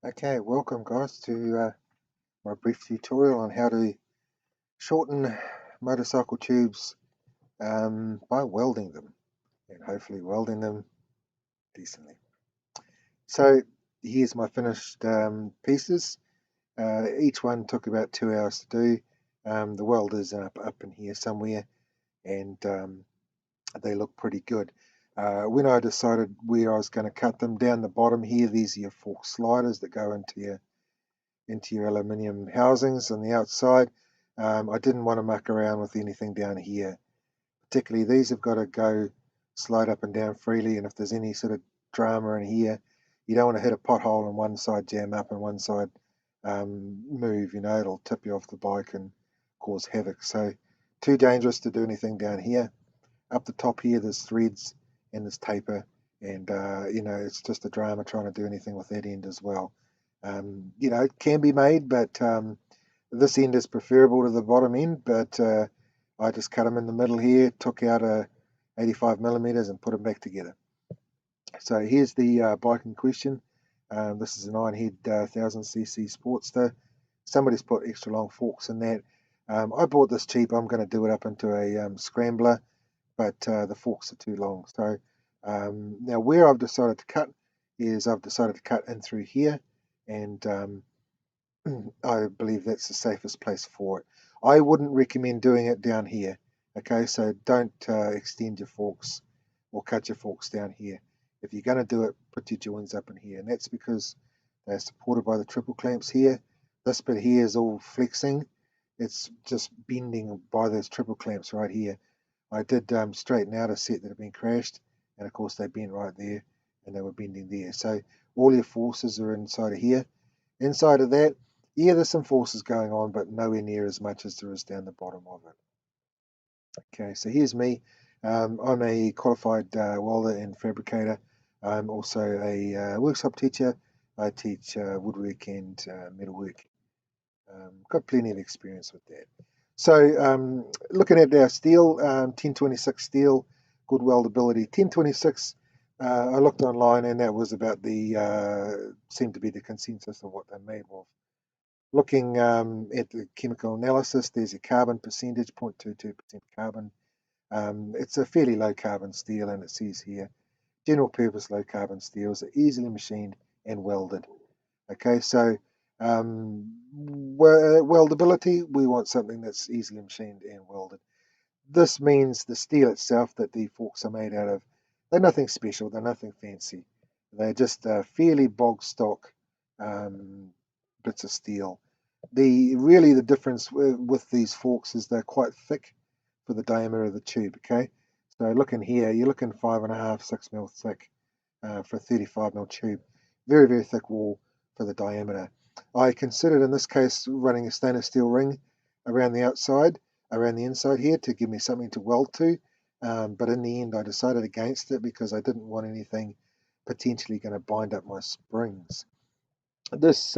Okay, welcome guys to my brief tutorial on how to shorten motorcycle tubes by welding them and hopefully welding them decently. So here's my finished pieces. Each one took about 2 hours to do. The weld is up in here somewhere and they look pretty good. When I decided where I was going to cut them, down the bottom here, these are your fork sliders that go into your aluminium housings on the outside. I didn't want to muck around with anything down here. Particularly these have got to go slide up and down freely, and if there's any sort of drama in here, you don't want to hit a pothole and one side jam up and one side move, it'll tip you off the bike and cause havoc. So too dangerous to do anything down here. Up the top here there's threads and there's taper, and it's just a drama trying to do anything with that end as well. It can be made, but this end is preferable to the bottom end, but I just cut them in the middle here, took out a 85 millimeters and put them back together. So here's the bike in question. This is an Ironhead 1000cc Sportster. Somebody's put extra long forks in that. I bought this cheap. I'm going to do it up into a scrambler, but the forks are too long. So now where I've decided to cut is I've decided to cut in through here, and I believe that's the safest place for it. I wouldn't recommend doing it down here. Okay, so don't extend your forks or cut your forks down here. If you're going to do it, put your joins up in here, and that's because they're supported by the triple clamps here. This bit here is all flexing. It's just bending by those triple clamps right here. I did straighten out a set that had been crashed, and of course they bent right there, and they were bending there. So all your forces are inside of here. Inside of that, yeah, there's some forces going on, but nowhere near as much as there is down the bottom of it. Okay, so here's me. I'm a qualified welder and fabricator. I'm also a workshop teacher. I teach woodwork and metalwork. Got plenty of experience with that. So looking at our steel, 1026 steel, good weldability. 1026, I looked online and that was about seemed to be the consensus of what they're made of. Looking at the chemical analysis, there's a carbon percentage, 0.22% carbon. It's a fairly low carbon steel, and it says here, general purpose low carbon steels are easily machined and welded. Okay, so weldability, we want something that's easily machined and welded. This means the steel itself that the forks are made out of, they're nothing special, they're nothing fancy. They're just fairly bog stock bits of steel. The difference with these forks is they're quite thick for the diameter of the tube. Okay, so looking here, you're looking 5.5, 6 mil thick for a 35 mil tube. Very, very thick wall for the diameter. I considered in this case running a stainless steel ring around the outside, around the inside here to give me something to weld to. But in the end, I decided against it because I didn't want anything potentially going to bind up my springs. This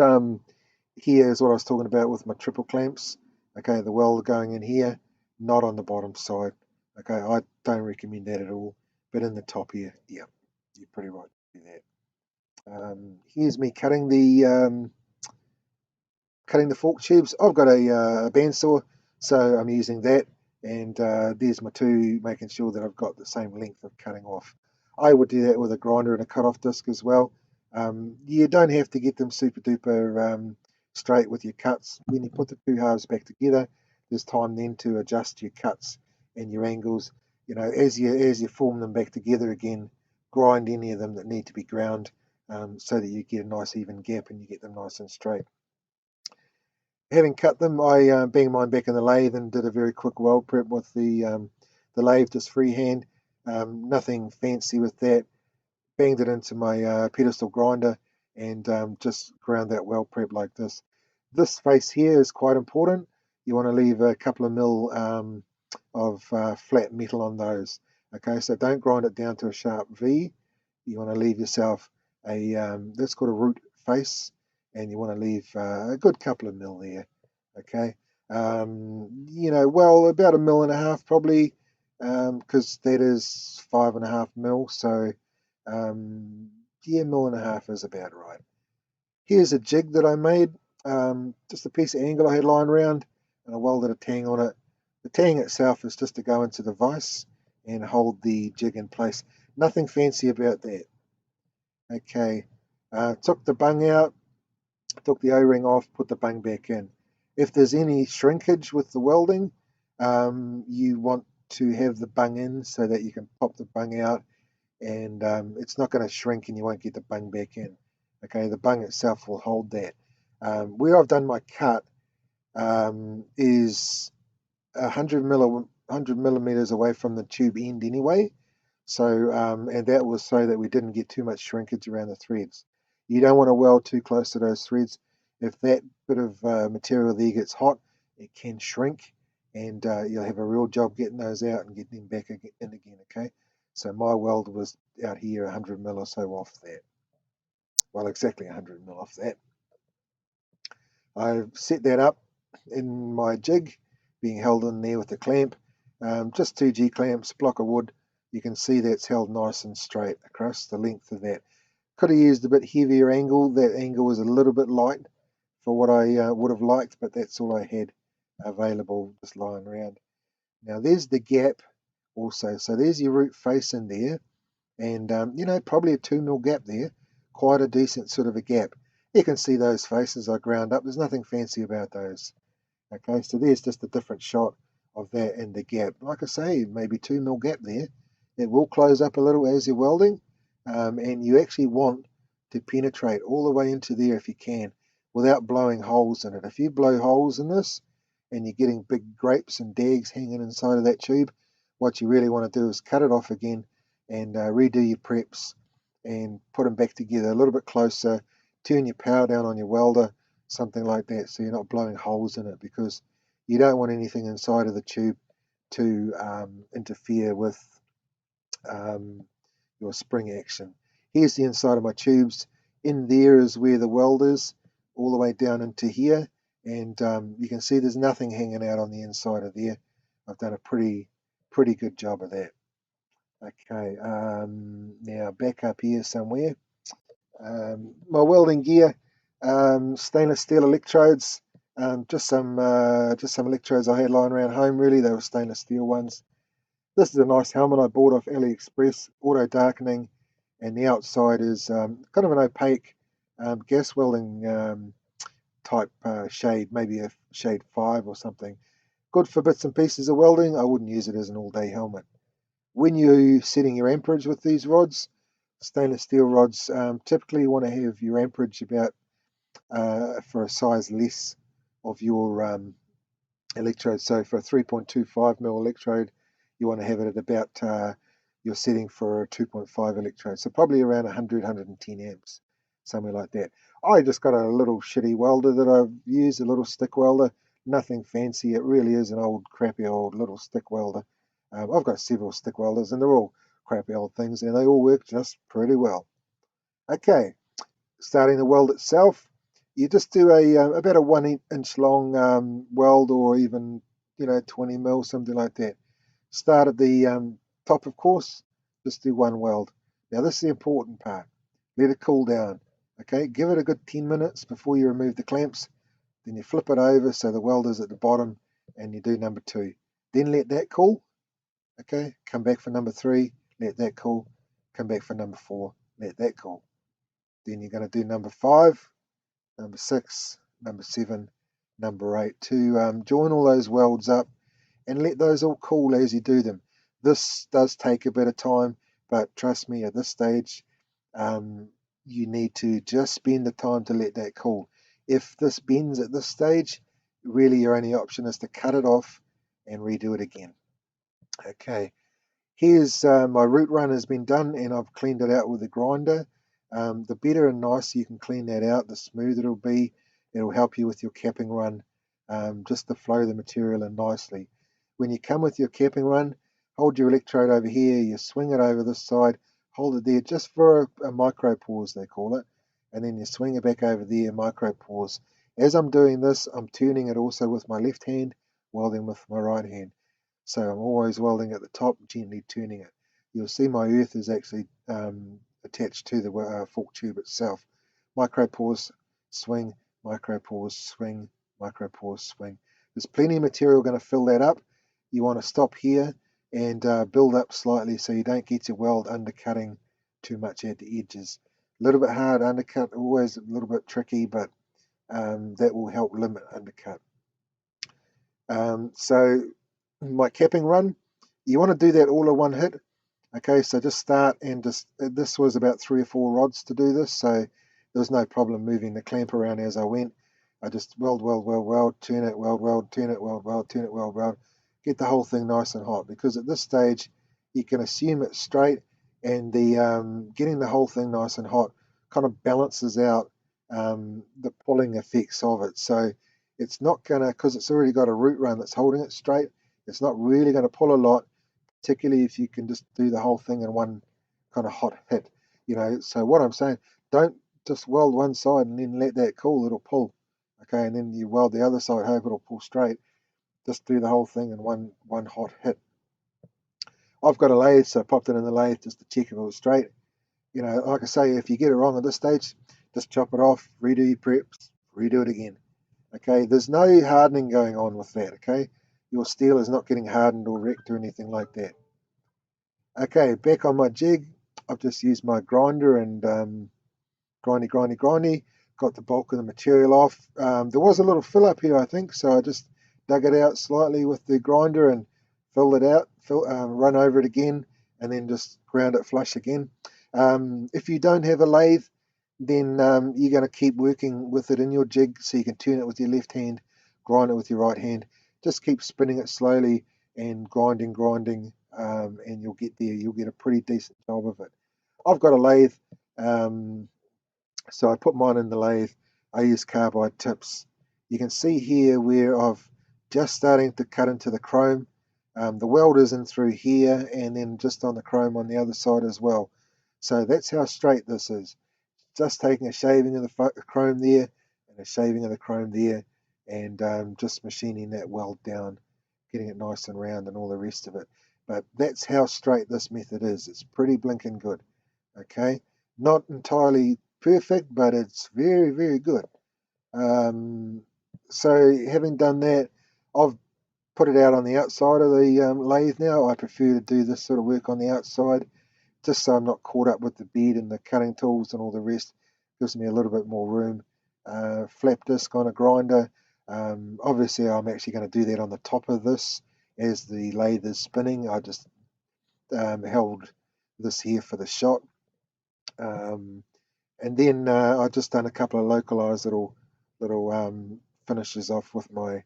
here is what I was talking about with my triple clamps. Okay, the weld going in here, not on the bottom side. Okay, I don't recommend that at all. But in the top here, yeah, you're pretty right to do that. Here's me cutting the fork tubes. I've got a bandsaw, so I'm using that. And there's my two, making sure that I've got the same length of cutting off. I would do that with a grinder and a cut-off disc as well. You don't have to get them super duper straight with your cuts. When you put the two halves back together, there's time then to adjust your cuts and your angles. As you form them back together again, grind any of them that need to be ground so that you get a nice even gap and you get them nice and straight. Having cut them, I banged mine back in the lathe and did a very quick weld prep with the lathe, just freehand. Nothing fancy with that. Banged it into my pedestal grinder and just ground that weld prep like this. This face here is quite important. You want to leave a couple of mil of flat metal on those. Okay, so don't grind it down to a sharp V. You want to leave yourself that's called a root face, and you want to leave a good couple of mil there. Okay, well, about 1.5 mil probably, because that is 5.5 mil. So yeah, 1.5 mil is about right. Here's a jig that I made, just a piece of angle I had lying around, and I welded a tang on it. The tang itself is just to go into the vise and hold the jig in place. Nothing fancy about that. Okay, took the bung out, took the O-ring off, put the bung back in. If there's any shrinkage with the welding, you want to have the bung in so that you can pop the bung out, and it's not going to shrink and you won't get the bung back in. Okay, the bung itself will hold that. Where I've done my cut is 100 millimeters away from the tube end anyway. So, and that was so that we didn't get too much shrinkage around the threads. You don't want to weld too close to those threads. If that bit of material there gets hot, it can shrink, and you'll have a real job getting those out and getting them back in again, okay? So my weld was out here 100 mil or so off that. Well, exactly 100 mil off that. I've set that up in my jig, being held in there with the clamp. Just two G-clamps, block of wood. You can see that's held nice and straight across the length of that. Could have used a bit heavier angle. That angle was a little bit light for what I would have liked, but that's all I had available just lying around. Now there's the gap also. So there's your root face in there, and probably a 2 mil gap there. Quite a decent sort of a gap. You can see those faces I ground up. There's nothing fancy about those. Okay, so there's just a different shot of that and the gap. Like I say, maybe 2 mil gap there. It will close up a little as you're welding, and you actually want to penetrate all the way into there if you can, without blowing holes in it. If you blow holes in this and you're getting big grapes and dags hanging inside of that tube, what you really want to do is cut it off again and redo your preps and put them back together a little bit closer. Turn your power down on your welder, something like that, so you're not blowing holes in it, because you don't want anything inside of the tube to interfere with your spring action. Here's the inside of my tubes. In there is where the weld is, all the way down into here, and you can see there's nothing hanging out on the inside of there. I've done a pretty good job of that. Okay, now back up here somewhere. My welding gear, stainless steel electrodes, just some electrodes I had lying around home. Really, they were stainless steel ones. This is a nice helmet I bought off AliExpress, auto darkening, and the outside is kind of an opaque gas welding type shade, maybe a shade 5 or something. Good for bits and pieces of welding. I wouldn't use it as an all-day helmet. When you're setting your amperage with these rods, stainless steel rods, typically you want to have your amperage about for a size less of your electrode. So for a 3.25 mil electrode, you want to have it at about your setting for a 2.5 electrode. So probably around 100, 110 amps, somewhere like that. I just got a little shitty welder that I've used, a little stick welder. Nothing fancy. It really is an old, crappy old little stick welder. I've got several stick welders, and they're all crappy old things, and they all work just pretty well. Okay, starting the weld itself, you just do about a 1 inch long weld, or even 20 mil, something like that. Start at the top, of course. Just do one weld. Now this is the important part. Let it cool down. Okay, give it a good 10 minutes before you remove the clamps. Then you flip it over so the weld is at the bottom, and you do number 2. Then let that cool. Okay, come back for number 3. Let that cool. Come back for number 4. Let that cool. Then you're going to do number 5, number 6, number 7, number 8 to join all those welds up, and let those all cool as you do them. This does take a bit of time, but trust me, at this stage, you need to just spend the time to let that cool. If this bends at this stage, really your only option is to cut it off and redo it again. Okay, here's my root run has been done, and I've cleaned it out with a grinder. The better and nicer you can clean that out, the smoother it'll be. It'll help you with your capping run, just to flow the material in nicely. When you come with your capping run, hold your electrode over here, you swing it over this side, hold it there just for a micro pause, they call it, and then you swing it back over there, micro pause. As I'm doing this, I'm turning it also with my left hand, welding with my right hand. So I'm always welding at the top, gently turning it. You'll see my earth is actually attached to the fork tube itself. Micro pause, swing, micro pause, swing, micro pause, swing. There's plenty of material going to fill that up. You want to stop here and build up slightly so you don't get your weld undercutting too much at the edges. A little bit hard undercut, always a little bit tricky, but that will help limit undercut. So my capping run, you want to do that all in one hit. Okay, so just start and this was about 3 or 4 rods to do this, so there was no problem moving the clamp around as I went. I just weld, weld, weld, weld, turn it, weld, weld, turn it, weld, weld, turn it, weld, weld, get the whole thing nice and hot, because at this stage you can assume it's straight, and the getting the whole thing nice and hot kind of balances out the pulling effects of it. So it's not gonna, because it's already got a root run that's holding it straight, it's not really going to pull a lot, particularly if you can just do the whole thing in one kind of hot hit. So what I'm saying, don't just weld one side and then let that cool, it'll pull. Okay, and then you weld the other side, hope it'll pull straight. Just do the whole thing in one hot hit. I've got a lathe, so I popped it in the lathe just to check if it was straight. Like I say, if you get it wrong at this stage, just chop it off, redo your preps, redo it again. Okay, there's no hardening going on with that. Okay, your steel is not getting hardened or wrecked or anything like that. Okay, back on my jig, I've just used my grinder and grindy, got the bulk of the material off. There was a little fill up here, I think, so I just dug it out slightly with the grinder and filled it out, run over it again, and then just ground it flush again. If you don't have a lathe, then you're going to keep working with it in your jig, so you can turn it with your left hand, grind it with your right hand. Just keep spinning it slowly and grinding, and you'll get there. You'll get a pretty decent job of it. I've got a lathe, so I put mine in the lathe. I use carbide tips. You can see here where I've just starting to cut into the chrome. The weld is in through here, and then just on the chrome on the other side as well. So that's how straight this is. Just taking a shaving of the chrome there and a shaving of the chrome there, and just machining that weld down, getting it nice and round and all the rest of it. But that's how straight this method is. It's pretty blinking good. Okay, not entirely perfect, but it's very, very good. So having done that, I've put it out on the outside of the lathe now. I prefer to do this sort of work on the outside, just so I'm not caught up with the bed and the cutting tools and all the rest. Gives me a little bit more room. Flap disc on a grinder. Obviously I'm actually going to do that on the top of this as the lathe is spinning. I just held this here for the shot. And then I've just done a couple of localized little finishes off with my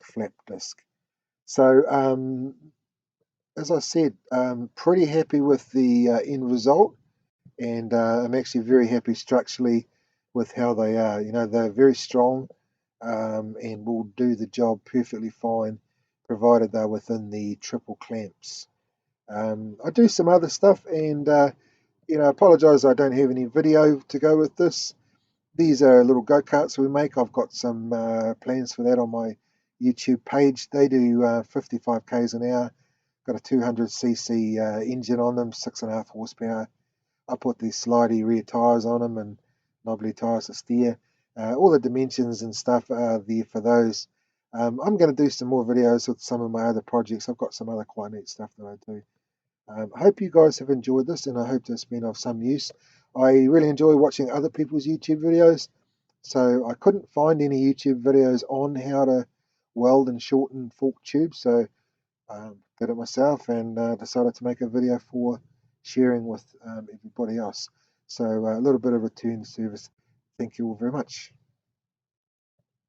flap disc. So as I said, pretty happy with the end result, and I'm actually very happy structurally with how they are. They're very strong, and will do the job perfectly fine, provided they're within the triple clamps. I do some other stuff, and apologize I don't have any video to go with this. These are little go-karts we make. I've got some plans for that on my YouTube page. They do 55 k's an hour. Got a 200cc engine on them, 6.5 horsepower. I put these slidey rear tyres on them and knobbly tyres to steer. All the dimensions and stuff are there for those. I'm going to do some more videos with some of my other projects. I've got some other quite neat stuff that I do. I hope you guys have enjoyed this, and I hope it's been of some use. I really enjoy watching other people's YouTube videos, so I couldn't find any YouTube videos on how to weld and shorten fork tubes, so did it myself and decided to make a video for sharing with everybody else. So a little bit of return service. Thank you all very much.